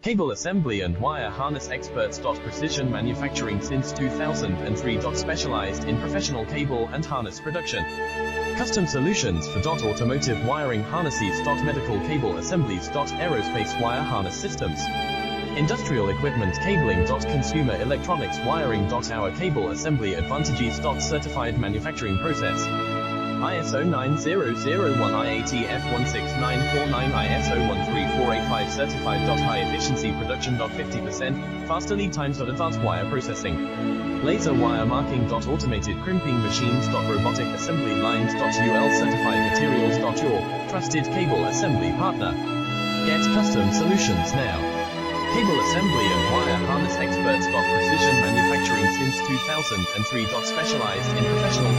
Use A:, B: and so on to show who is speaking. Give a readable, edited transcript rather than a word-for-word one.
A: Cable assembly and wire harness experts. Precision manufacturing since 2003. Specialized in professional cable and harness production. Custom solutions for automotive wiring harnesses. Medical cable assemblies. Aerospace wire harness systems. Industrial equipment cabling. Consumer electronics wiring. Our cable assembly advantages. Certified manufacturing process. ISO 9001 IATF 16949 ISO 13485 certified. High efficiency production. 50% faster lead times. Advanced wire processing. Laser wire marking. Automated crimping machines. Robotic assembly lines. UL certified materials. Your trusted cable assembly partner. Get custom solutions now. Cable assembly and wire harness experts. Precision manufacturing since 2003. Specialized in professional